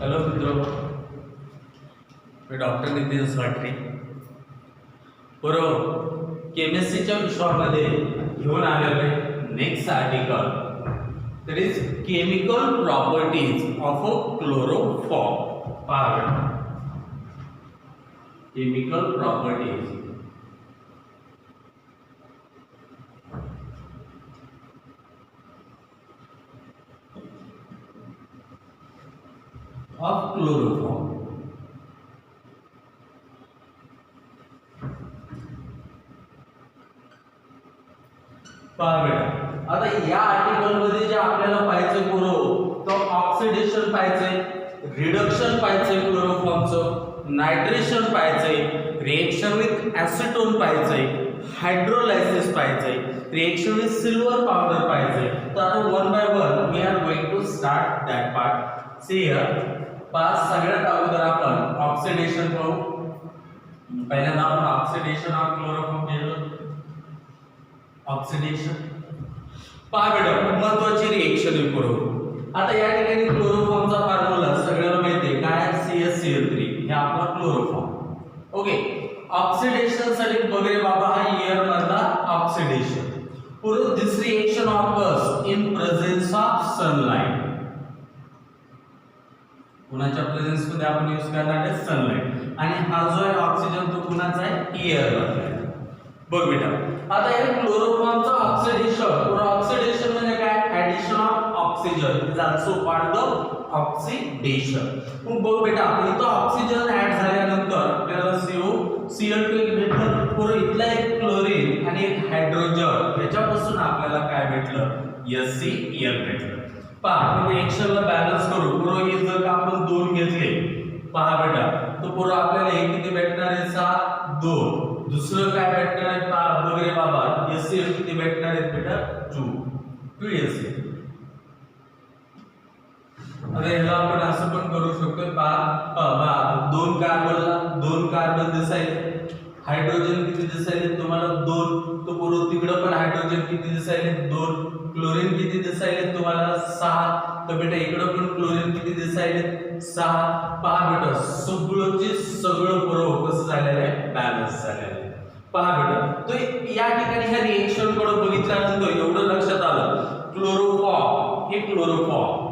Hello मित्रो, मी doctor Nitin साठरे. बरोबर, केमिस्ट्रीच्या विषयामध्ये घेऊन आलेले next article, that is chemical properties of a chloroform. पहा, केमिकल प्रॉपर्टीज ऑफ क्लोरोफॉर्म. पहा बेटा, आता या आर्टिकल मध्ये जे आपल्याला पाहायचं तो ऑक्सिडेशन पाहायचंय, रिडक्शन पाहायचंय क्लोरोफॉर्मचं, नायट्रेशन पाहायचंय, रिएक्शन विथ ऍसिटोन पाहायचंय, हायड्रोलायसिस पाहायचंय, रिएक्शन विथ सिल्वर पावडर पाहायचंय. तर आता one by one we are going to start that part. See here, सगळ्यात अगोदर आपण ऑक्सिडेशन पाहू. पहिल्यांदा आपण ऑक्सिडेशन ऑफ क्लोरोफॉर्म केलं. ऑक्सिडेशन पहा बेटा, महत्वाची रिएक्शन करू. आता या ठिकाणी क्लोरोफॉर्मचा फॉर्म्युला सगळ्यांना माहिती आहे काय, CaCl3. हे आपला क्लोरोफॉर्म. ओके, ऑक्सिडेशन साठी वगैरे बाबा हा एअर मधला ऑक्सिडेशन. पुढे this reaction occurs in presence of sunlight. कुणाच्या प्रेझेन्स मध्ये आपण यूज करणार आहे सनलाइट. आणि हा जो आहे ऑक्सिजन तो कुणाचा आहे, एअर मधला आहे. बघ बेटा, आता हे क्लोरोफॉर्मचं ऑक्सिडेशन म्हणजे काय, addition of oxygen is also called the oxidation. मग बघ बेटा, इथं ऑक्सिजन ऍड झाल्यानंतर आपल्याला Cl2 भेटलं. पुढे इथला एक क्लोरीन आणि एक हायड्रोजन, याच्यापासून आपल्याला काय भेटलं, HCl भेटलं. पहा, आपण रिएक्शनला बॅलन्स करू. पुढे हे जर का आपण 2 घेतले, पहा बेटा, तो पुढे आपल्याला हे किती भेटणार आहे, 7, 2. दुसरं काय भेटणार आहे, पहा वगैरे बाबा, HCl किती भेटणार आहे बेटा, 2 HCl. आता ह्याला आपण असं पण करू शकतो. पहा, 2 कार्बन दिसायले, हायड्रोजन किती दिसायले तुम्हाला, 2. तो पुढे तिकडं पण हायड्रोजन किती दिसायले, 2. क्लोरीन किती दिसायले तुम्हाला, 6. तर बेटा इकडं पण क्लोरीन किती दिसायले, 6. पहा बेटा, सगळं बरोबर कसं झालेलं आहे, बॅलन्स झालेलं आहे. पहा बेटा, तो या ठिकाणी ह्या रिएक्शन कडे बघितल्यानंतर एवढं लक्षात आलं, क्लोरोफॉर्म हे chloroform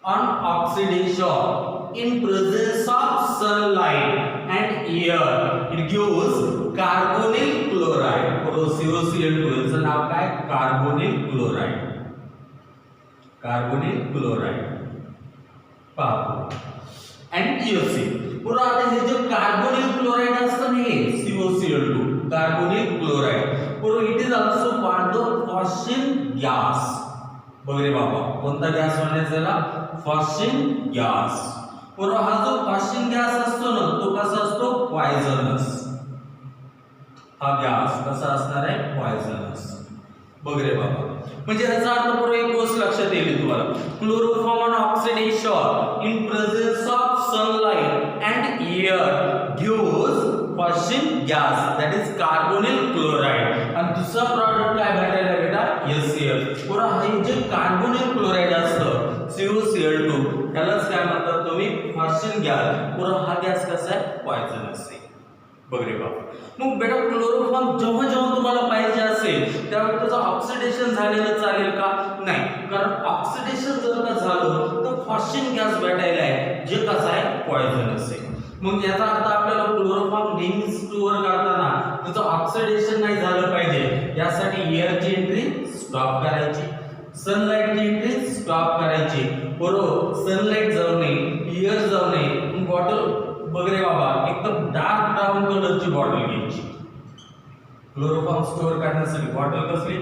on oxidation in presence of sunlight and air it gives carbonyl chloride. COCl2 याचं नाव काय, कार्बोनिल क्लोराइड. पहा, and TOC. पुन्हा आता हे जे कार्बोनिल क्लोराइड असतं ना, हे COCl2 कार्बोनिल क्लोराइड. पुन्हा it is also called the phosgene gas. बघरे बाबा, कोणता गॅस म्हणायचा, फॉस्फिन गॅस. पुन्हा हा जो फॉस्फिन गॅस असतो ना, तो कसा असतो, पॉइझनस. हा गॅस कसा असणार आहे, पॉइझनस. बघरे बाबा, म्हणजे याचा अर्थ पुढे एक गोष्ट लक्षात येईल तुम्हाला, chloroform on oxidation in presence of sunlight and air gives phosphine gas, that is carbonyl chloride. आणि दुसरा प्रॉडक्ट काय भेटायला बेटा, HCl. पुन्हा हे जे कार्बोनिल क्लोराइड असतं COCl2, त्यालाच काय म्हणतात तुम्ही, फॉस्फिन गॅस. पुन्हा हा गॅस कसा आहे, पॉइझनस आहे. बघरे बाबा, मग बेटा क्लोरोफॉर्म जेव्हा तुम्हाला पाहिजे असेल तेव्हा त्याचं ऑक्सिडेशन झालेलं चालेल का, नाही. कारण ऑक्सिडेशन जर का झालं तर फॉस्फिन गॅस भेटायला आहे, जे कसं आहे, पॉइझनस आहे. मग याचा अर्थ आपल्याला क्लोरोफॉर्म नेहमी स्टोअर करताना त्याचं ऑक्सिडेशन नाही झालं पाहिजे, यासाठी एअरची एंट्री स्टॉप करायची, सनलाइटची एंट्री स्टॉप करायची. बरोबर, सनलाइट जाऊ नये, एअर जाऊ नये. बॉटल वगैरे बाबा एकदम डार्क ब्राऊन कलरची बॉटल घ्यायची. क्लोरोफॉर्म स्टोअर करण्यासाठी बॉटल कसली,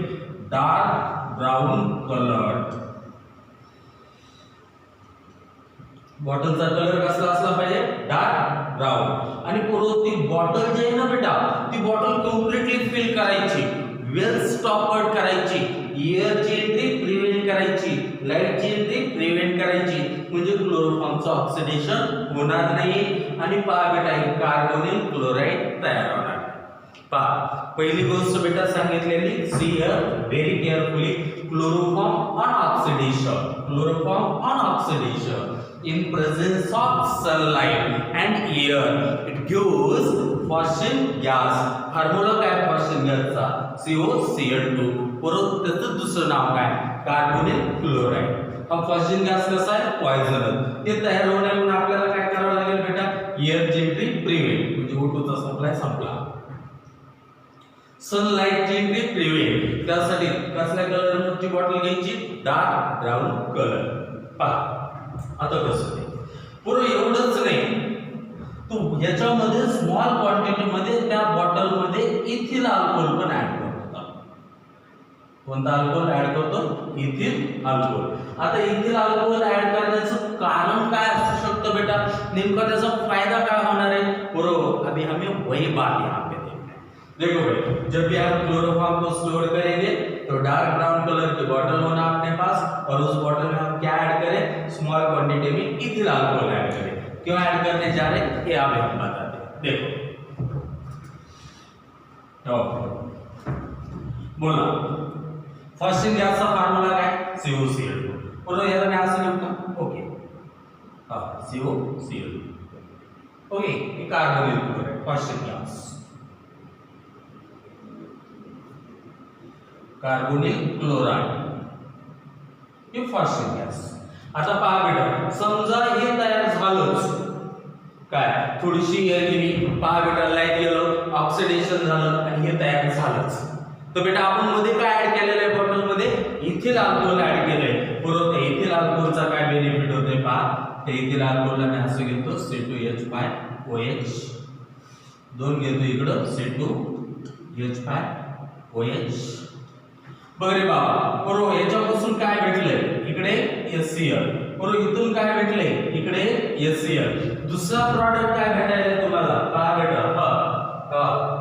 डार्क ब्राऊन कलर. बॉटलचा कलर कसला असला पाहिजे, डार्क ब्राऊन. आणि पुढे ती बॉटल जी आहे ना बेटा, ती बॉटल कम्प्लिटली फिल करायची, वेल स्टॉपर्ड करायची, एअरची एंट्री प्रिव्हेंट करायची, लाईटची एंट्री प्रिव्हेंट करायची, म्हणजे क्लोरोफॉर्मचं ऑक्सिडेशन होणार नाही. आणि पहा बेटा, कार्बोनिल क्लोराइड तयार होणार. पहा पहिली गोष्ट बेटा सांगितलेली see here very carefully chloroform on oxidation in presence of sunlight and air it gives fusion gas formula काय fusion gas चा COCl2 परत त्याचं दुसरं नाव काय कार्बोनिल क्लोराइड हा fusion gas कसा आहे पॉइझनस ते तयार होण्यासाठी आपल्याला काय करावं लागेल बेटा एअर एंट्री प्रिव्हेंट म्हणजे O2 चा सप्लाय संपला सनलाइट ची एंट्री प्रिव्हेंट त्यासाठी कसल्या कलरची बॉटल घ्यायची डार्क ब्राऊन कलर पहा आता कसं पुरं एवढंच नाही तू याच्यामध्ये स्मॉल क्वांटिटी मध्ये त्या बॉटल मध्ये इथिल अल्कोहोल पण ऍड करतो कोणता अल्कोहोल ऍड करतो इथिल अल्कोहोल आता इथिल अल्कोहोल ऍड करण्याचं कारण काय असू शकतं बेटा नेमका त्याचा फायदा काय होणार है पुरं अभी हमें वही बात यहाँ पे देखो भाई जब भी आप क्लोरोफॉर्म को स्टोर करेंगे तो डार्क ब्राउन कलर की बॉटल होना अपने पास और उस बॉटल में हम क्या ऐड करें स्मॉल क्वांटिटी में इथिल अल्कोहल ऐड करें क्यों ऐड करने जा रहे हैं ये आप हम बताते हैं देखो बोला फर्स्ट गैस का फार्मूला क्या है COCl2 बोलो यार मैं आज लिखूंगा ओके हां COCl2 ओके ये carbonyl chloride first gas carbonyl chloride हे फर्स्ट गॅस आता पहा बेटा समजा हे तयार झालंच काय थोडीशी एअर गेली पहा बेटा लाईट गेलं ऑक्सिडेशन झालं आणि हे तयार झालंच तर बेटा आपण मध्ये काय ऍड केलेलं आहे बॉटल मध्ये इथिल अल्कोहोल ऍड केलंय परत इथिल अल्कोहोलचा काय बेनिफिट होतोय पहा ते इथिल अल्कोहोलला मी असं घेतो C2H5OH दोन घेतो इकडं C2H5OH बरे बाबा बरोबर याच्यापासून काय भेटलंय इकडे HCl बरोबर इथून काय भेटले इकडे HCl दुसरा प्रॉडक्ट काय भेटायला तुम्हाला काय भेटलं हा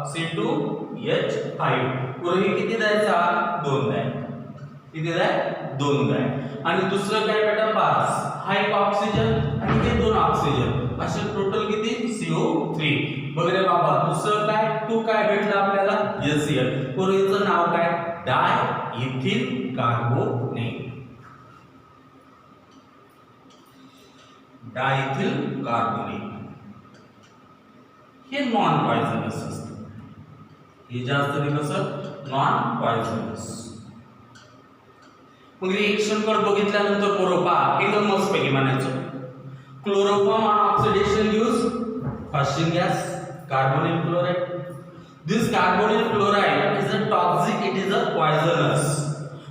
C2H5 बरोबर हे किती द्यायचा 2 द्याय किती द्याय 2 द्याय आणि दुसरं काय भेटा 5 हा एक ऑक्सिजन आणि हे 2 ऑक्सिजन असे टोटल किती CO3 बरे बाबा दुसरं काय 2 काय भेटलं आपल्याला HCl बरोबर याचं नाव काय डाय इथिल कार्बोनेट डायथिल कार्बोनेट हे नॉन पॉइझनस असतं हे जास्त कसं नॉन पॉइझनस मग रिएक्शन कर बघितल्यानंतर बरोबर एकदम मस्त पैकी म्हणायचं chloroform on oxidation use first gas carbonyl chloride This carbonyl chloride is a toxic, it is a poisonous.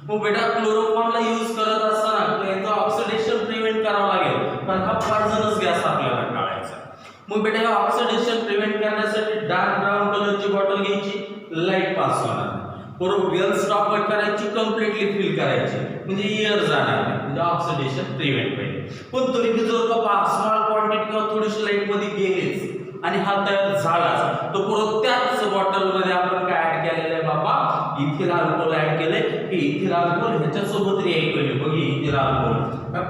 मग बेटा क्लोरोफॉर्मला यूज करत असताना याचं ऑक्सिडेशन प्रिव्हेंट करावं लागेल पण हा पॉइझनस गॅस आपल्याला टाळायचा मग बेटा हे ऑक्सिडेशन प्रिव्हेंट करण्यासाठी डार्क ब्राऊन कलरची बॉटल घ्यायची लाईट पास होणार बरोबर वेल स्टॉप करायची कम्प्लिटली फिल करायची म्हणजे एअर जाणार नाही म्हणजे ऑक्सिडेशन प्रिव्हेंट होईल पण तरी बी जर का स्मॉल क्वांटिटी किंवा थोडीशी लाईट मध्ये गेलीच आणि हा तयार झाला तो परत त्याच बॉटल मध्ये आपण काय ऍड केलेलं आहे बाबा इथिल अल्कोहोल ऍड केलंय की इथिल अल्कोहोल ह्याच्या सोबत रिएक्ट होईल बघ इथिल अल्कोहोल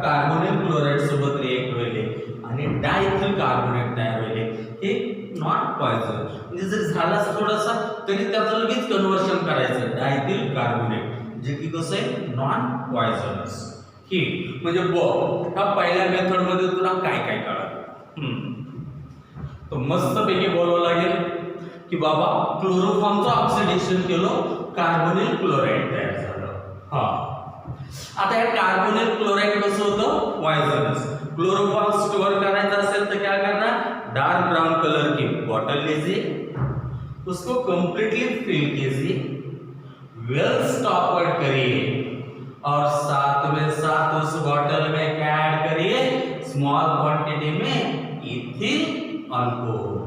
कार्बोनिल क्लोराइड सोबत रिएक्ट होईल आणि डायथिल कार्बोनेट तयार होईल हे नॉट पॉइझन म्हणजे जर झाला थोडासा तरी त्याचं लगेच कन्वर्शन करायचं डायथिल कार्बोनेट जे की कसं आहे नॉन पॉइझनस ही म्हणजे बघ हा पहिल्या मेथड मध्ये तुला काय काय कळलं तो मस्त पैकी बोलावं लागेल की बाबा क्लोरोफॉर्मचं ऑक्सिडेशन केलं कार्बोनिल क्लोराइड तयार झालं हा आता हे कार्बोनिल क्लोराइड कसं होतं पॉइझनस क्लोरोफॉर्म स्टोर करायचा असेल तो क्या करना डार्क ब्राउन कलर की बॉटल लीजिए उसको कंप्लीटली फिल कीजिए वेल स्टॉपर्ड करिए और साथ में साथ उस बॉटल में क्या ऐड करिए स्मॉल क्वांटिटी में इथिल अल्कोहल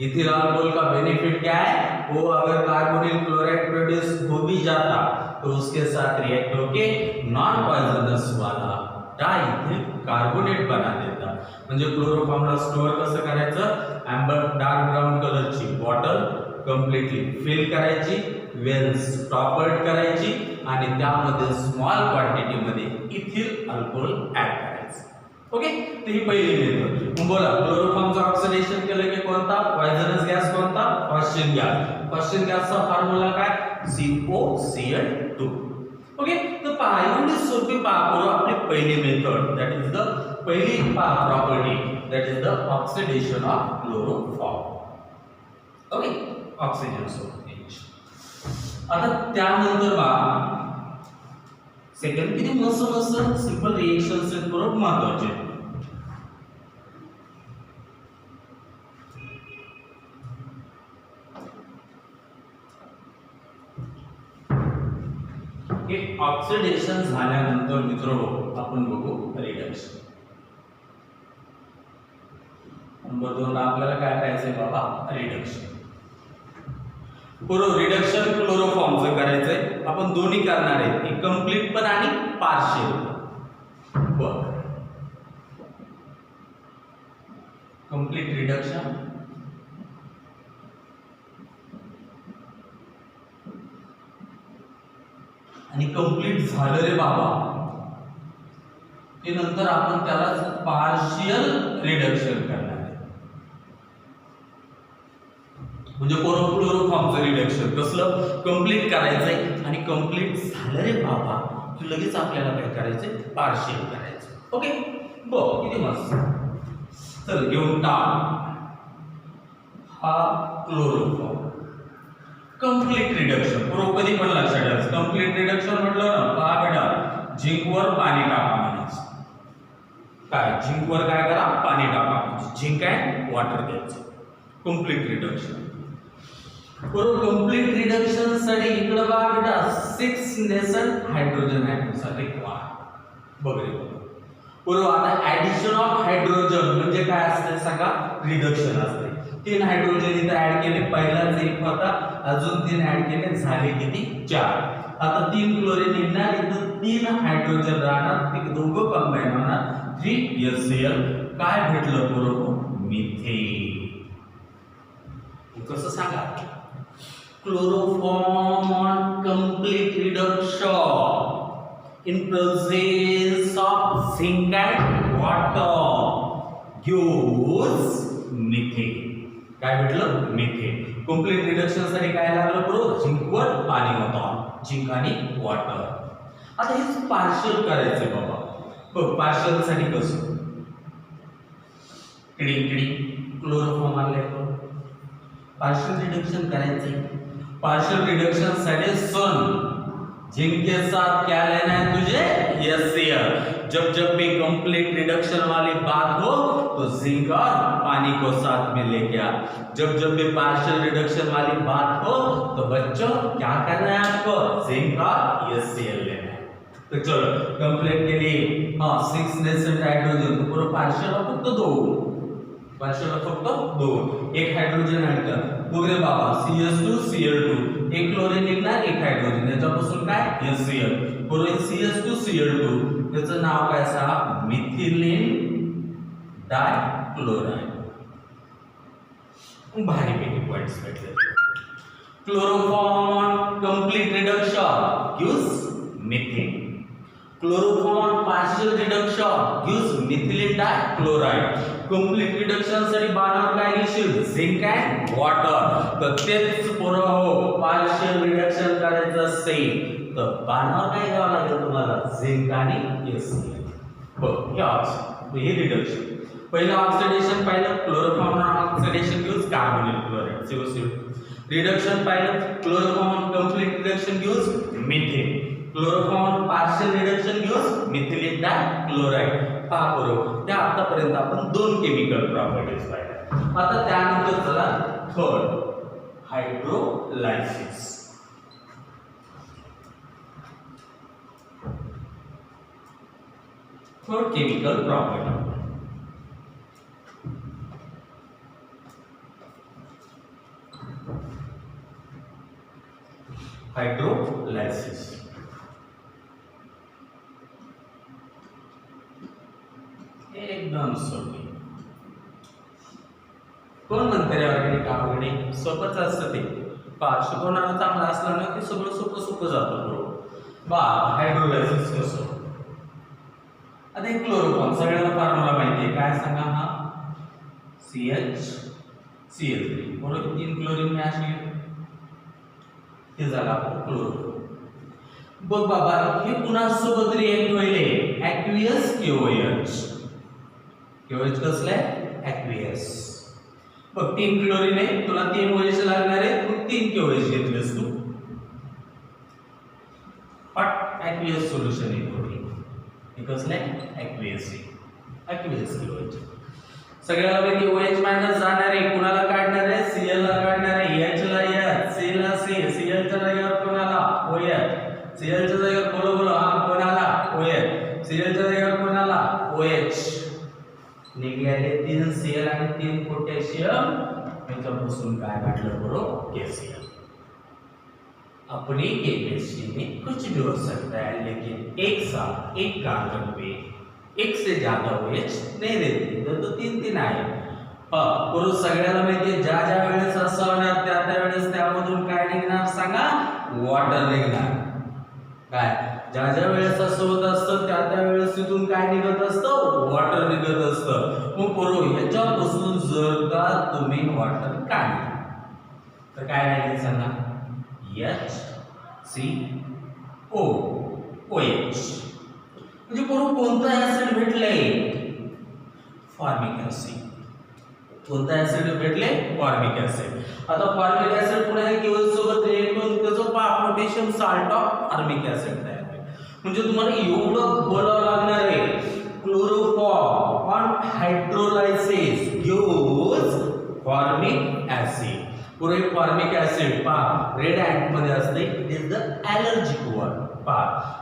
इथिल अल्कोहल का बेनिफिट क्या है वो अगर कार्बोनिल क्लोराइड प्रोड्यूस हो भी जाता तो उसके साथ रिएक्ट होके नॉन पॉइजनस वाला डायथिल कार्बोनेट बना देता म्हणजे क्लोरोफॉर्मला स्टोअर कसं करायचं एम्बर डार्क ब्राउन कलरची बॉटल कंप्लीटली फिल करायची वेल स्टॉपर्ड करायची आणि त्यामध्ये स्मॉल क्वांटिटी मध्ये इथिल अल्कोहल ऍड करायचं ओके, तर ही पहिली मेथड. मग बोला क्लोरोफॉर्मचं ऑक्सिडेशन केलं की कोणता पॉइझनस गॅस कोणता ऑक्सिजन गॅस. ऑक्सिजन गॅसचा फॉर्म्युला काय COCl2. ओके, तर पहा एवढी सोपी पहा करू आपली पहिली मेथड दॅट इज द पहिली पहा property that is the oxidation of chloroform. Okay, oxygen सोबत. आता त्यानंतर पहा सेकंड किती मस्त सिंपल रिएक्शन्स आहेत बरोबर महत्वाचे. हे ऑक्सिडेशन झाल्यानंतर मित्रांनो आपण बघू रिडक्शन. नंबर 2 ला आपल्याला काय करायचंय बाबा रिडक्शन. बरोबर, रिडक्शन क्लोरोफॉर्मचं करायचंय. आपण दोन्ही करणार आहेत, एक कंप्लीट पण आणि पार्शियल. बघ कंप्लीट रिडक्शन आणि कंप्लीट झालं रे बाबा ते नंतर आपण त्याला पार्शियल रिडक्शन करणार आहे. म्हणजे क्लोरोफॉर्मचं रिडक्शन कसलं कंप्लीट करायचंय आणि कंप्लीट झालं रे बाबा की लगेच आपल्याला काय करायचंय पार्शियल करायचं. ओके, बघ किती मस्त. चल घेऊन टाक हा क्लोरोफॉर्म कंप्लीट रिडक्शन. बरोबर, कधी पण लक्षात ठेवायचं कंप्लीट रिडक्शन म्हटलं ना पहा बेटा झिंकवर पाणी टाका म्हणायचं. काय झिंकवर काय करा पाणी टाका. झिंक आहे वॉटर द्यायचं. Complete reduction. बरोबर, कंप्लीट रिडक्शन साठी इकडे बघा बेटा 6 नेसंट हायड्रोजन ॲटम्स रिक्वायर्ड. बघ रे बरोबर. आता ऍडिशन ऑफ हायड्रोजन म्हणजे काय असते सांगा रिडक्शन असते. 3 हायड्रोजन इथे ऍड केले, पहिलाच एक होता अजून 3 ऍड केले झाले किती 4. आता 3 क्लोरीन निघणार इथं 3 हायड्रोजन राहणार ते दोघं कंबाईन होणार 3HCl. काय भेटलं बरोबर मिथेन. कसं सांगा chloroform complete reduction in presence of zinc and water gives methane. काय भेटलं मिथेन. कंप्लीट रिडक्शन साठी काय लागलं बरोबर झिंकवर पाणी होतं, झिंक आणि वॉटर. आता हे पार्शियल करायचंय बाबा. बघ पार्शियल साठी कसं टिडी क्लोरोफॉर्म आणले पार्शियल रिडक्शन करायचंय. पार्शियल रिडक्शन साठी सन जिंक के साथ क्या लेना है तुझे HCl. जब जब भी कंप्लीट रिडक्शन वाली बात हो तो जिंक और पानी को साथ में लेके आ. जब जब भी पार्शियल रिडक्शन वाली बात हो तो बच्चों क्या करना है आपको जिंक और HCl लेना है. तो चलो कंप्लीट के लिए हाँ 6 नेसेंट हाइड्रोजन तो पूरा पार्शियल फक्त 2 पार्शियल फक्त 2 एक हायड्रोजन ऍड कर. बघ रे बाबा CH2Cl2 एक क्लोरीन निघणार एक हायड्रोजन याच्यापासून काय HCl. बरोबर CH2Cl2 त्याचं नाव काय सांगा मिथिलीन डायक्लोराइड. भारी पैकी पॉइंट्स भेटले. Chloroform complete reduction gives methane. Chloroform partial reduction gives methylene dichloride. Complete reduction साठी बाणावर काय घेशील झिंक अँड वॉटर. तर तेच पुरं हो पार्शियल रिडक्शन करायचं असेल तर बाणावर काय घ्यावं लागेल तुम्हाला झिंक आणि HCl. बघ हे रिडक्शन. पहिलं ऑक्सिडेशन पाहिलं chloroform oxidation gives carbonyl chloride COCl. Reduction पाहिलं chloroform complete reduction gives methane. Chloroform partial reduction gives methylene dichloride. पहा बरोबर त्या आतापर्यंत आपण 2 केमिकल प्रॉपर्टीज पाहिल्या. आता त्यानंतर चला third hydrolysis. Third chemical property hydrolysis. एकदम सोपी. कोण म्हणते रे ऑर्गॅनिक ऑर्गॅनिक सोपंच असतं ते. पहा शिकवणारा चांगला असला ना की सगळं सोपं जातं बरोबर. बा हायड्रोलायसिस कसं आता एक क्लोरोफॉर्म सगळ्यांना फॉर्म्युला माहिती आहे, काय सांगा हा CH बरोबर, 3 क्लोरीन गॅस हे झाला क्लोरो. बघ बाबा हे कुणासोबत रिएक्ट होईल, ॲक्वियस KOH. KOH कसलं आहे ॲक्वियस. बघ 3 क्लोरीन आहे, तुला 3 OH लागणार आहे, तू 3 KOH घेतलेस तू. पण ॲक्वियस सोल्युशन येतो हे कसलं आहे ॲक्वियस KOH. सगळ्याला पैकी OH मायनस जाणार आहे, कुणाला काढणार आहे Cl ला काढणार आहे, H ला H, C ला C, Cl च्या जागेवर कोणाला OH, Cl च्या जागेवर बोलो हा कोणाला OH, Cl च्या जागेवर कोणाला OH. निघाले 3 Cl आणि 3 पोटॅशियम, याच्यापासून काय भेटलं बरोबर KCl. अपनी केमिस्ट्री में कुछ भी हो सकता है, लेकिन एक साथ एक कार्बन पे एक से ज्यादा OH नहीं देते, तो 3 आहे. पुरुष सगळ्याला माहिती ज्या ज्या वेळेस असं होणार त्या त्या वेळेस त्यामधून काय निघणार सांगा वॉटर निघणार. काय ज्या ज्या वेळेस असं होत असतं त्या त्या वेळेस तिथून काय निघत असतं वॉटर निघत असतं. मग पुरो ह्याच्यापासून जर का तुम्ही वॉटर काढले तर काय राहील सांगा HCOOH. म्हणजे पुरो कोणतं ऍसिड भेटलंय फॉर्मिक ऍसिड. कोणता ऍसिड भेटले फॉर्मिक ऍसिड. आता फॉर्मिक ऍसिड पुन्हा KOH सोबत रिएक्ट होऊन त्याचं potassium salt of formic acid तयार होईल. म्हणजे तुम्हाला एवढं बोलावं लागणार आहे chloroform on hydrolysis gives formic acid. पुरे फॉर्मिक ऍसिड पा रेड अँट मध्ये असते, it is the allergic one. पा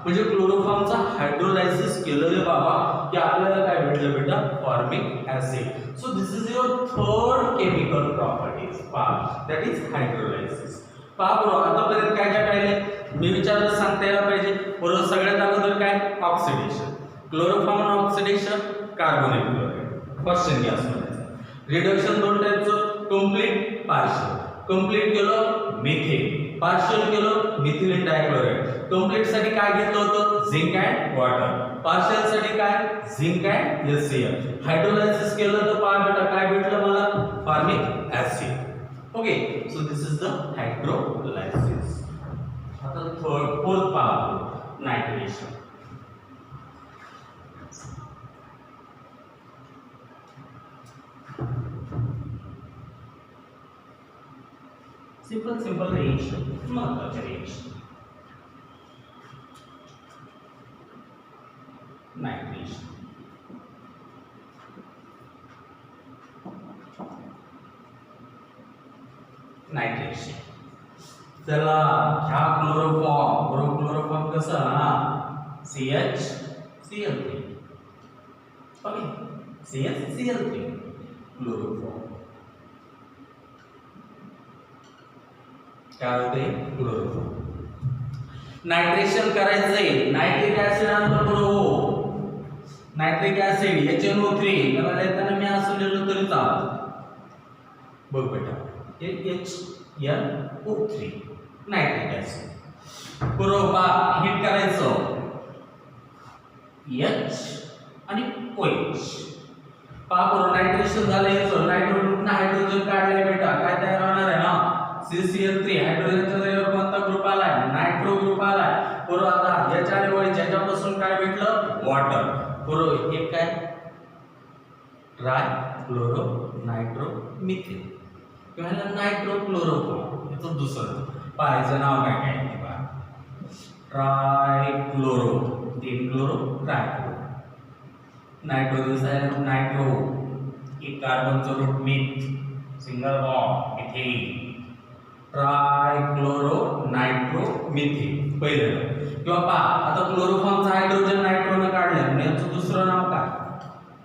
म्हणजे क्लोरोफॉर्मचा हायड्रोलायसिस केलं रे बाबा की आपल्याला काय भेटलं बेटा formic acid. So this is your third chemical properties पा दॅट इज हायड्रोलायसिस. पा बरोबर आतापर्यंत काय काय पाहिले मी विचारलं सांगता यायला पाहिजे. बरोबर सगळ्यात अगोदर काय oxidation, chloroform oxidation carbonate chloride question gas मध्ये. रिडक्शन दोन टाइपचं कंप्लीट पार्शियल. कंप्लीट केलं मिथेन, पार्शियल केलं मिथिलीन डायक्लोराइड. कंप्लीट साठी काय घेतलं होतं झिंक अँड वॉटर, पार्शियल साठी काय झिंक अँड HCl. हायड्रोलायसिस केलं तर पहा बेटा काय भेटलं मला formic acid. Okay so this is the hydrolysis. आता फोर्थ पहा नायट्रेशन. सिंपल रिएक्शन, महत्वाचे रिएक्शन. नायट्रेशन चला ह्या क्लोरोफॉर्म कसं हा CHCl3 ओके CHCl3 क्लोरोफॉर्म काय होते क्लोरोफॉर्म. नायट्रेशन करायचंय, नायट्रिक ऍसिड आणलं बरोबर, नायट्रिक ऍसिड HNO3 त्याला येताना मी असं लिहिलं तरी चालतं. बघ बेटा HNO3 नायट्रिक ऍसिड बरोबर हिट करायचं H आणि OH. पहा बरोबर नायट्रेशन झालं याचं, नायट्रोजन हायड्रोजन काढले बेटा काय तयार होणार आहे ना CCl3. हायड्रोजनच्या जागेवर कोणता ग्रुप आलाय नायट्रो ग्रुप आलाय बरोबर. आता H आणि OH ज्याच्यापासून काय भेटलं वॉटर बरोबर. एक काय ट्राय क्लोरो नायट्रो मिथेन किंवा नायट्रो क्लोरोफॉर्म. याचं दुसरं पाहायचं नाव काय काय ते पहा tri chloro, 3 chloro tri chloro. Nitrogen nitro एक कार्बनचं root meth single bond methane tri chloro nitro methane पहिलं. किंवा पहा आता क्लोरोफॉर्मचा हायड्रोजन नायट्रोनं काढलं म्हणजे याचं दुसरं नाव काय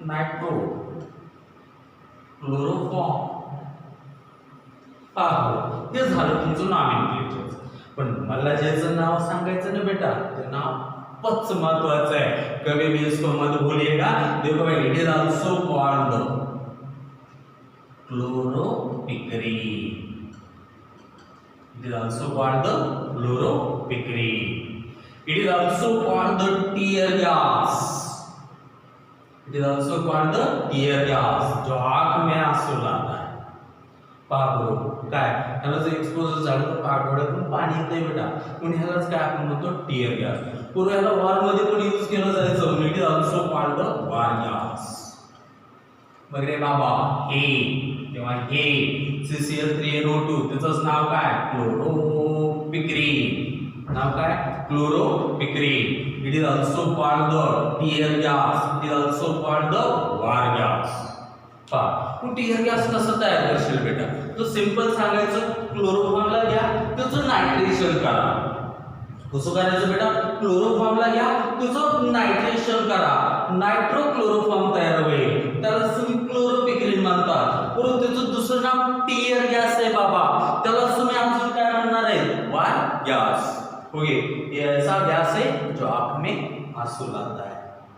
नायट्रो क्लोरोफॉर्म. पहा ते झालं तुमचं नॉमेनक्लेचर. पण मला ज्याचं नाव सांगायचं ना बेटा ते नाव पच महत्वाचं आहे. कभी भी इसको मत भूलिएगा. देखो भाई it is also called chloropicrin. It is also called the fluoropicrine. It is also called the tear gas. It is also called the tear gas, जो आग में आंसू लाता है. पागो काय ह्याला जर एक्सपोजर झालं तर पागोड्यातून पाणी येते बेटा, पण ह्यालाच काय आपण म्हणतो टीयर गॅस. पूर्व ह्याला वॉर मध्ये पण यूज केलं जायचं. It is also called the war gas. मग रे बाबा हे तेव्हा हे CCl3NO2 त्याचंच नाव काय क्लोरोपिक्रीन. नाव काय chloropicrin. It is also called the tear gas. It is also called the war gas. तू टीयर गॅस कसं तयार करशील बेटा? तो सिंपल सांगायचं, क्लोरोफॉर्मला घ्या त्याचं नायट्रेशन करा. कसं करायचं बेटा? क्लोरोफॉर्मला घ्या त्याचं नायट्रेशन करा, नायट्रो क्लोरोफॉर्म तयार होईल, त्याला तुम्ही क्लोरोपिक्रीन म्हणतात. परंतु त्याचं दुसरं नाव टीयर गॅस आहे बाबा, त्याला तुम्ही अजून काय म्हणणार आहे? वार गॅस. ओके, ये ऐसा गॅस है जो आंख में आंसू लाता है.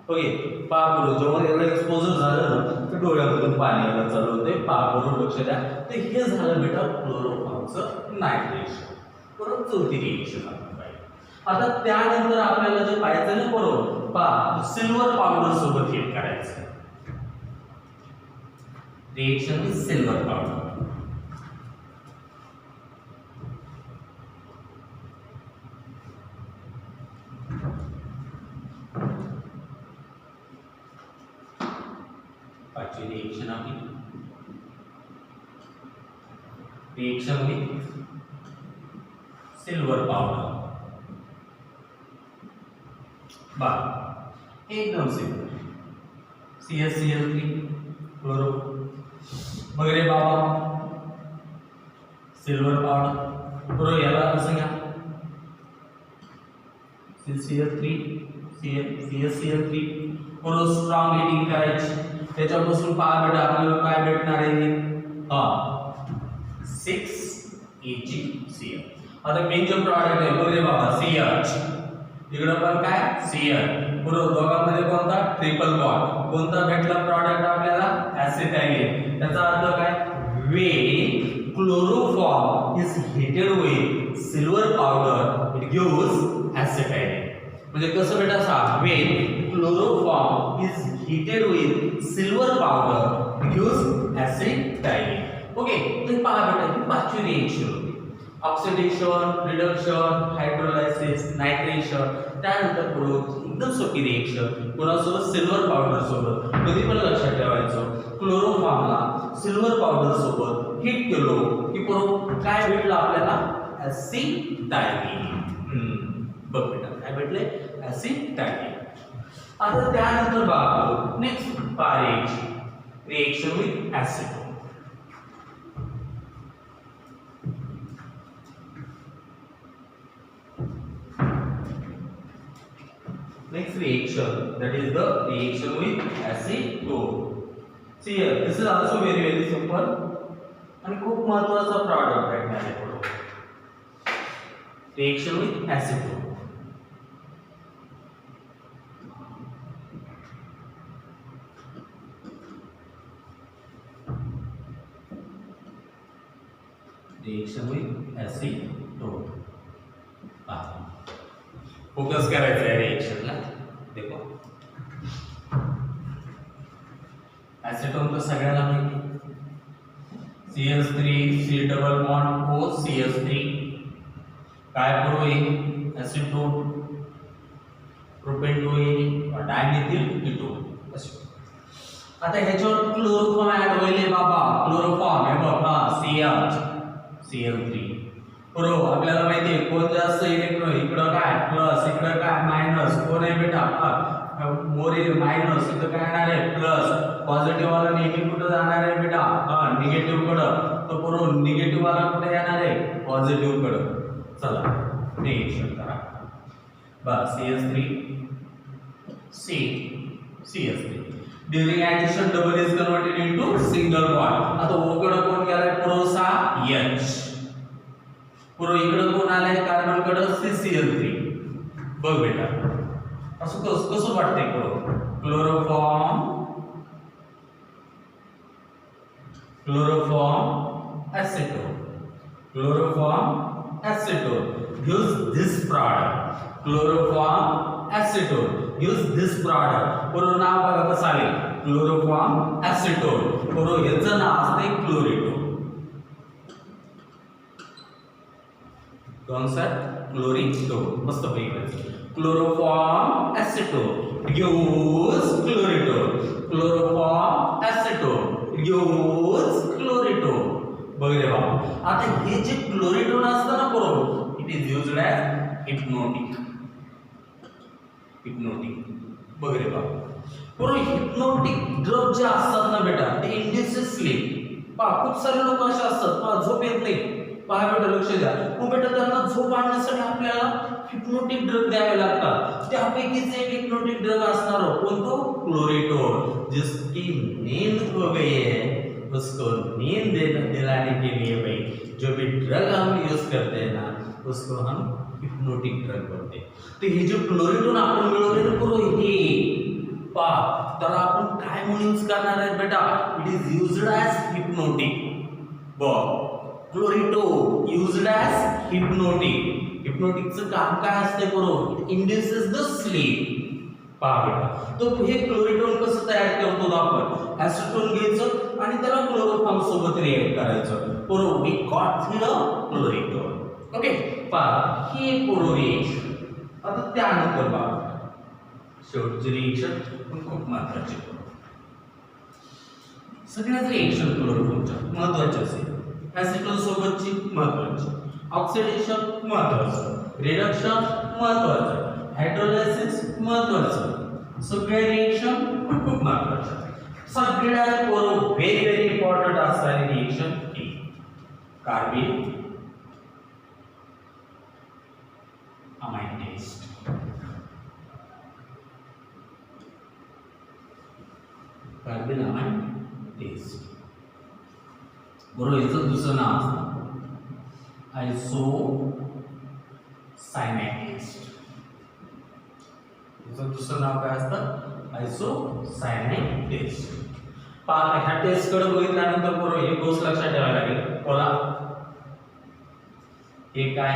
ओके, पागरो जेव्हा याला एक्सपोजर झालं ना तर डोळ्यामधून पाणी यायला चालू होते. पागरो लक्ष द्या. तर हे झालं बेटा क्लोरोफॉर्मचं नायट्रेशन. परत चौथी रिएक्शन आपण पाहिजे. आता त्यानंतर आपल्याला जे पाहायचं ना बरोबर पहा, सिल्वर पावडर सोबत हे करायचं. Reaction with silver powder. पाचवी रिएक्शन आपली रिएक्शन विथ सिल्वर पावडर. बा एकदम सिंपल. CaCl3 chloro. मग रे बाबा सिल्वर पावडर बरोबर याला कसं घ्या CaCl3 बरोबर स्ट्रॉंग हीटिंग करायची. त्याच्यापासून पहा बेटा आपल्याला काय भेटणार आहे? 6AgCl. आता मेन जो प्रॉडक्ट आहे बघ रे बाबा CH, इकडे पण काय Cl. बरोबर दोघांमध्ये कोणता? Triple bond. कोणता भेटला प्रॉडक्ट आपल्याला? ऍसिटाइलिन. त्याचा अर्थ काय? when chloroform is heated with silver powder it gives acetylene. म्हणजे कसं बेटा सांग? when chloroform is heated with silver powder it gives acetylene. Okay, तर पहा बेटा ही पाचवी रिएक्शन होती. Oxidation, reduction, hydrolysis, nitration. त्यानंतर पुढे एकदम सोपी रिएक्शन कोणासोबत? सिल्वर पावडर सोबत. कधी पण लक्षात ठेवायचं, क्लोरोफॉर्मला सिल्वर पावडर सोबत हिट केलो की पुढे काय भेटलं आपल्याला? ऍसिटाइलिन. बघ बेटा काय भेटले? ऍसिटाइलिन. आता त्यानंतर बघा next reaction with acetone. Next reaction, that is the reaction with acetone. See here, this is also very simple and खूप महत्त्वाचा product आहे माझ्याकडे. Reaction with acetone. Reaction with acetone. Focus करायचं आहे रिएक्शनला. देखो ऍसिटोन तर सगळ्यांना माहिती. CH3 C double bond O CH3 काय पूर्व येईल? ऍसिटोन. प्रोपेन 2 येईल डायमिथिल कीटोन. आता ह्याच्यावर क्लोरोफॉर्म ऍड होईल बाबा. क्लोरोफॉर्म हे बघ CH3 बरोबर. आपल्याला माहिती आहे कोण जास्त इलेक्ट्रॉन, इकडं काय प्लस, इकडं काय मायनस. कोण आहे बेटा? मोर मायनस, इथं काय येणार आहे? प्लस. पॉझिटिव्ह वाला नेहमी कुठं जाणार आहे बेटा? निगेटिव्ह कडं. तर बरोबर निगेटिव्ह वाला कुठे येणार आहे? पॉझिटिव्ह कडं. चला रिएक्शन करा. बस CH3 during addition double is converted into single bond. आता O कडं कोण गेलाय? पुरोसा H. पुरो इकडं कोण आलाय? कार्बन कडं CCl3. बघ बेटा असं कसं वाटतंय? Chloroform acetone gives this product. Chloroform acetone gives this product. पूर्ण नाव बघा कसं आहे, क्लोरोफॉर्म एसिटोन. पूर्ण याचं नाव असते क्लोरिटोन. कॉन्सेप्ट क्लोरिटोन मस्त पैकी. Chloroform acetone gives chloretone. Chloroform acetone gives chloretone. बघा बाबा, आता हे जे क्लोरिटोन असतं ना बरोबर, it is used as hypnotic. Hypnotic बघा बाबा, बरोबर हिप्नोटिक ड्रग जे असतात ना बेटा, ते इंड्युसेस स्लीप. पहा खूप सारे लोक असे असतात, पहा झोप येत नाही. पहा बेटा लक्ष द्या, मग बेटा त्यांना झोप आणण्यासाठी आपल्याला हिप्नोटिक ड्रग द्यावे लागतात. त्यापैकीच एक हिप्नोटिक ड्रग असणार कोणतो, क्लोरिटोन. जिसकी नींद हो गई है उसको नींद दिलाने के लिए भाई जो भी ड्रग हम यूज करते हैं ना, उसको हम हिप्नोटिक ड्रग बोलते हैं. तो हे जो क्लोरिटोन आपण मिळवलेलं करू हे पा, तर आपण काय म्हणून यूज करणार आहे बेटा, it is used as hypnotic. बघ क्लोरिटो युज्ड ॲज हिप्नोटिक. हिप्नोटिकचं काम काय असते बरोबर, इट इंड्युसेस द स्लीप. पहा बेटा, तो हे क्लोरिटोन कसं तयार करतो आपण, ॲसिटोन घ्यायचं आणि त्याला क्लोरोफॉर्म सोबत रिएक्ट करायचं. बरोबर, वी गॉट हिअर क्लोरिटोन. ओके, पहा ही एक रिएक्शन. आता त्यानंतर पहा शेवटची रिएक्शन पण खूप महत्त्वाची. सगळ्याच रिएक्शन क्लोरोफॉर्मच्या महत्त्वाच्या असेल. ॲसिटोन सोबतची महत्त्वाची, ऑक्सिडेशन महत्त्वाचं, रिडक्शन महत्त्वाचं, हायड्रोलायसिस महत्त्वाचं. सगळे रिएक्शन खूप महत्त्वाचं. सगळ्यात व्हेरी व्हेरी इम्पॉर्टंट असणारी रिएक्शन ही carbon amine test. Carbon amine test बरोबर, याचं दुसरं नाव असतं आयसोसायनाइड टेस्ट. याचं दुसरं नाव काय असतं, आयसोसायनाइड टेस्ट. पहा ह्या टेस्ट कडे बघितल्यानंतर बरोबर एक गोष्ट लक्षात ठेवायला लागेल. बोला हे काय,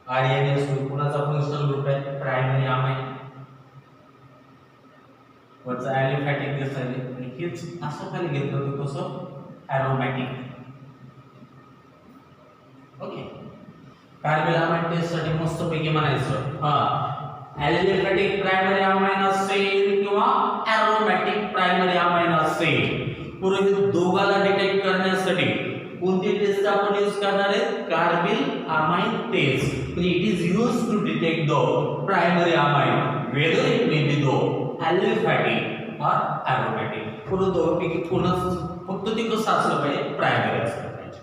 आरएनएस कुणाचा फंक्शनल ग्रुप आहे, प्रायमरी अमाइन. वरचा ॲलिफॅटिक दिसायले आणि हेच असं खाली घेतलं होतं कसं, aromatic. Okay, carbon amine test साठी मस्त पैकी म्हणायचं हा ॲलिफॅटिक प्रायमरी अमाइन असेल किंवा ॲरोमॅटिक प्रायमरी अमाइन असेल. पूर्ण दोघाला डिटेक्ट करण्यासाठी कोणती टेस्ट आपण यूज करणार आहे, कार्बन अमाइन टेस्ट. म्हणजे it is used to detect the primary amine whether it may be दो ॲलिफॅटिक और ॲरोमॅटिक. पूर्ण दोघांपैकी कोणच फक्त ते कसं असलं पाहिजे, प्रायमरी असलं पाहिजे.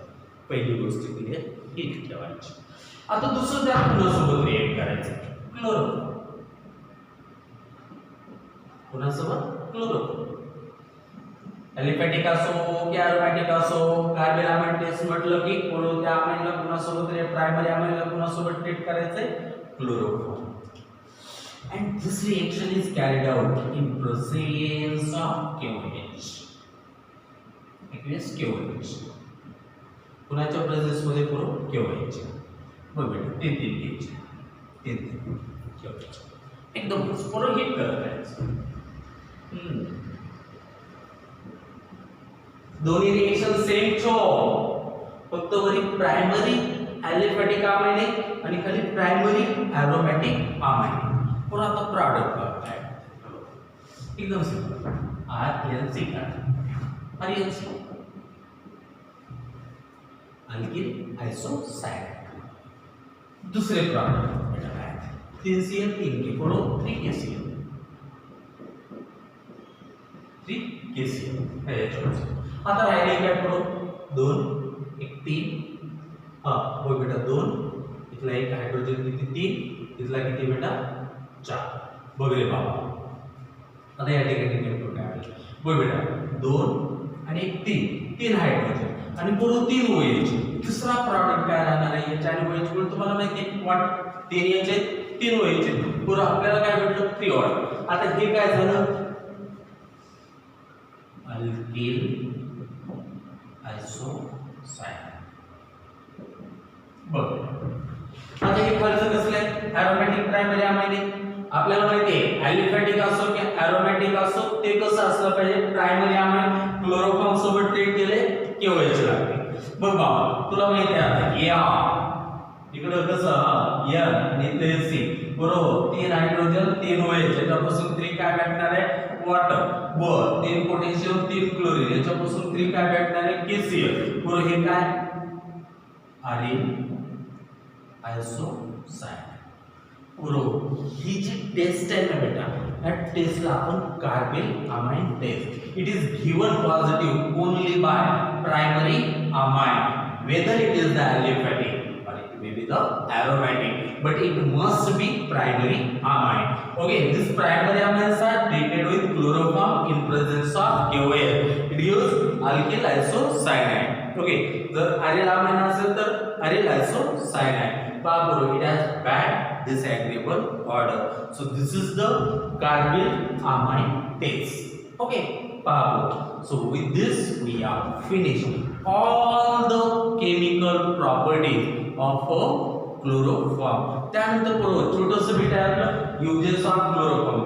पहिली गोष्ट क्लिअर ही ठेवायची. आता दुसरं त्या कुणासोबत रिएक्ट करायचं, क्लोरो. कुणासोबत, क्लोरो. ॲलिफॅटिक असो की ॲरोमॅटिक असो, कार्बन अमाइन टेस्ट म्हटलं की कोणत्या अमाइनला कुणासोबत, प्रायमरी अमाइनला कुणासोबत ट्रीट करायचंय, chloroform. And this reaction is carried out in presence of KOH. Aqueous KOH. कुणाच्या प्रेझेन्स मध्ये करू, KOH. बघ बेटा, तीन घ्यायचे, तीन KOH. एकदम पूर्ण हिट करत राहायचं. दोन्ही रिएक्शन सेम छो, फक्त वरी प्रायमरी ॲलिफॅटिक अमाइन आणि खाली प्रायमरी ॲरोमॅटिक अमाइन. और आता प्रोडक्ट काय एकदम सिंपल, RNC काय, RNC अल्किल आयसोसायनाइड. दुसरे प्रोडक्ट बेटा काय, 3Cl 3 के कोणो 3KCl 3KCl हे याच्यावर. आता राहिले काय करू, 2 1 3 हा होय बेटा 2, इथला एक हायड्रोजन किती 3, इथला किती बेटा 4. बघ रे बाबा, आता या ठिकाणी नेमकं काय आहे, बघ बेटा 2 आणि 3, 3 हायड्रोजन आणि पूर्ण 3 OH. तिसरा प्रॉडक्ट काय राहणार आहे, याच्या आणि OH पण तुम्हाला माहिती आहे, वाट 3 याचे 3 OH पूर्ण आपल्याला काय भेटलं, 3 ऑड. आता हे काय झालं, अल्किल आयसोसायनाइड. बघ आता हे खालचं कसलं आहे, एरोमॅटिक प्रायमरी अमाइन आपल्याला माहिती आहे ॲलिफॅटिक असो की एरोमॅटिक असो ते कसं असलं पाहिजे प्रायमरी अमाइन क्लोरोफॉर्म सोबत ट्रीट केले केवायचे लागते बघ बाबा तुला माहिती आहे आता या इकडे कसं N आणि इथे C बरोबर 3 हायड्रोजन 3 OH याच्यापासून 3 काय भेटणार आहे वॉटर बर 3 पोटॅशियम 3 क्लोरीन याच्यापासून 3 काय भेटणार आहे KCl बरोबर हे काय आर्यन आयसोसायनाइड बरोबर ही जी टेस्ट आहे ना बेटा या टेस्टला आपण carbylamine test it is given positive only by primary amine whether it is the aliphatic or it may be the aromatic but it must be primary amine okay these primary amines are treated with chloroform in presence of KOL it gives alkyl isocyanide okay जर aryl amine असेल तर aryl isocyanide Baburo it has bad disagreeable order so this is the carbyl amine test okay Baburo so with this we are finished all the chemical properties of a chloroform त्यानंतर बरोबर छोटंसं bit आहे आपलं uses of chloroform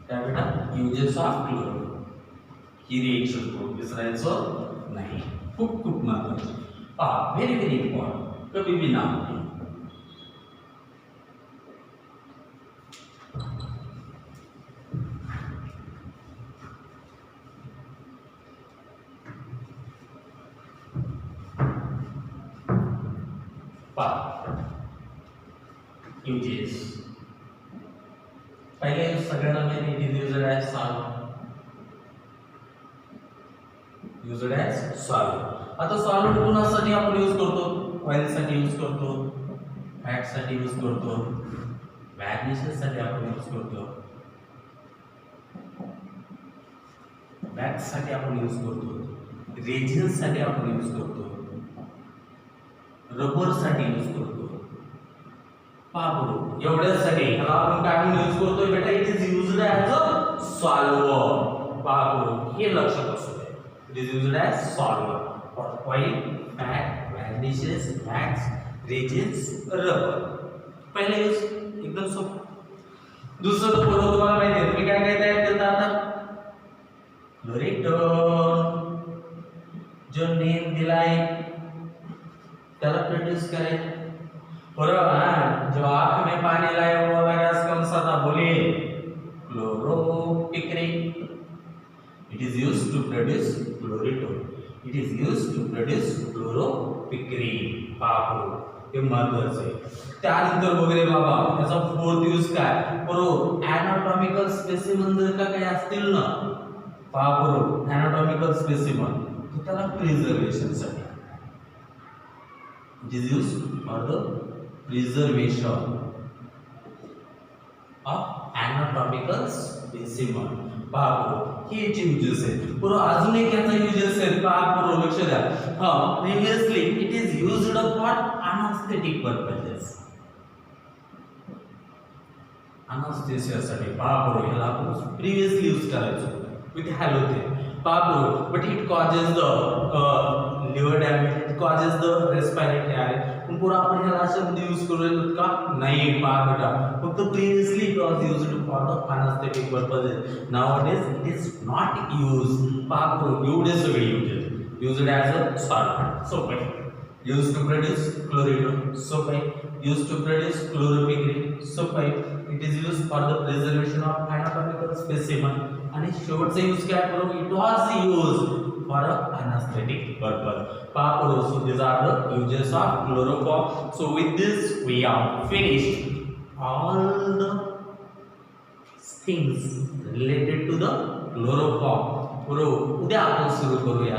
काय बेटा uses of chloroform he reaction करू विसरायचं नाही खूप खूप महत्त्वाची व्हेरी व्हेरी इम्पॉर्टंट कभी भी ना uses पहले सगळ्यांना माहिती it is used as solvent used as solvent आता सॉल्व्हेंट कोणासाठी आपण यूज करतो ऑइल साठी यूज करतो फॅट साठी यूज करतो वॅनिशेस साठी आपण यूज करतो वॅक्स साठी आपण यूज करतो रेजिन्स साठी आपण यूज करतो रबर साठी यूज करतो पाबरू एवढ्यासाठी ह्याला आपण काय म्हणून यूज करतोय बेटा it is used as a solvent पाबरू हे लक्षात असू दे it is used as solvent for oil fat varnishes wax resins rubber पहिले यूज एकदम सोपं दुसरं तर बरोबर तुम्हाला माहिती आहे तुम्ही काय काय तयार करता आता क्लोरेटोन जो नेम दिलाय त्याला प्रोड्यूस करायचं बरोबर जो आंख में पानी लाए वो वाला गैस कौन सा था बोलिए chloropicrin it is used to produce chloretone it is used to produce chloropicrin बापू हे महत्त्वाचं आहे त्यानंतर वगैरे बाबा याचा फोर्थ यूज काय बरोबर एनाटॉमिकल स्पेसिमन जर का काही असतील ना बापू एनाटॉमिकल स्पेसिमन तर त्याला प्रिझर्वेशन साठी it is used for the preservation of anatomical specimen बाबू हे यूजेस आहे बरोबर अजून एक याचा यूजेस आहे बाबू लक्ष द्या previously it is used for anaesthetic purposes anaesthesia साठी बाबू याला आपण प्रिव्हियसली यूज करायचो विथ हॅलोथेन बाबू but it causes the liver damage it causes the respiratory पण पुरा आपण ह्याला शब्द यूज करू का नाही बेटा फक्त previously it was used for the anaesthetic purposes nowadays it is not used बाबू एवढे सगळे यूज्ड ॲज अ सॉल्व्हेंट सोपे used to produce chlorine soapy used to produce chloropicrin soapy it is used for the preservation of anatomical specimen आणि शेवटचा use काय करू it वाज used for anesthetic purpose papuro so these are the uses of chloroform so with this we are finished all the things related to the chloroform bro उद्या आपण सुरू करूया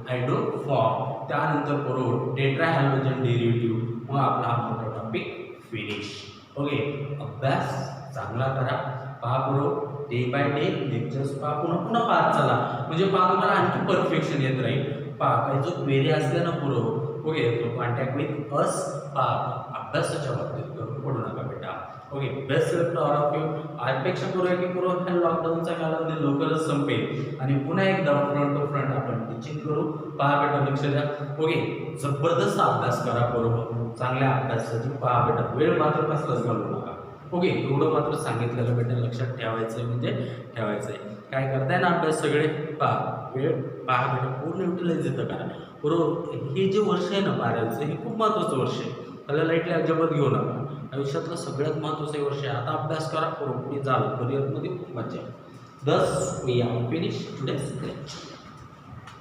हायड्रोफॉर्म त्यानंतर बरोबर टेट्राहॅलोजन डेरिव्हेटिव्ह मग आपला हा मोठा टॉपिक फिनिश ओके अभ्यास चांगला करा पहा बरोबर डे बाय डे लेक्चर्स पहा पुन्हा पुन्हा पाहत चला म्हणजे पहा तुम्हाला आणखी परफेक्शन येत राहील पहा काही जो क्वेरी असल्या ना बरोबर ओके तो कॉन्टॅक्ट विथ अस पहा अभ्यासाच्या बाबतीत पडू नका बेटा okay, best self all of you. अपेक्षा करूया की पूर्व ह्या लॉकडाऊनचा कालावधी लवकरच संपेल आणि पुन्हा एकदा फ्रंट टू फ्रंट आपण टीचिंग करू. पहा बेटा, लक्ष द्या. ओके, जबरदस्त अभ्यास करा पूर्व, चांगल्या अभ्यासाची पहा बेटा, वेळ मात्र कसलाच घालू नका. ओके, एवढं मात्र सांगितलेलं बेटा लक्षात ठेवायचं म्हणजे ठेवायचं आहे. काय करताय ना अभ्यास सगळे, पहा वेळ पहा बेटा, पूर्ण युटिलाइज येतं करा. बरोबर, हे जे वर्ष आहे ना 12वीचं, हे खूप महत्त्वाचं वर्ष आहे. त्याला लाईटली अजिबात घेऊ नका. आयुष्यातलं सगळ्यात महत्त्वाचं वर्ष आहे. आता अभ्यास करा, पुढे झालं करिअरमध्ये खूप मजा. Thus we are finished today's lecture.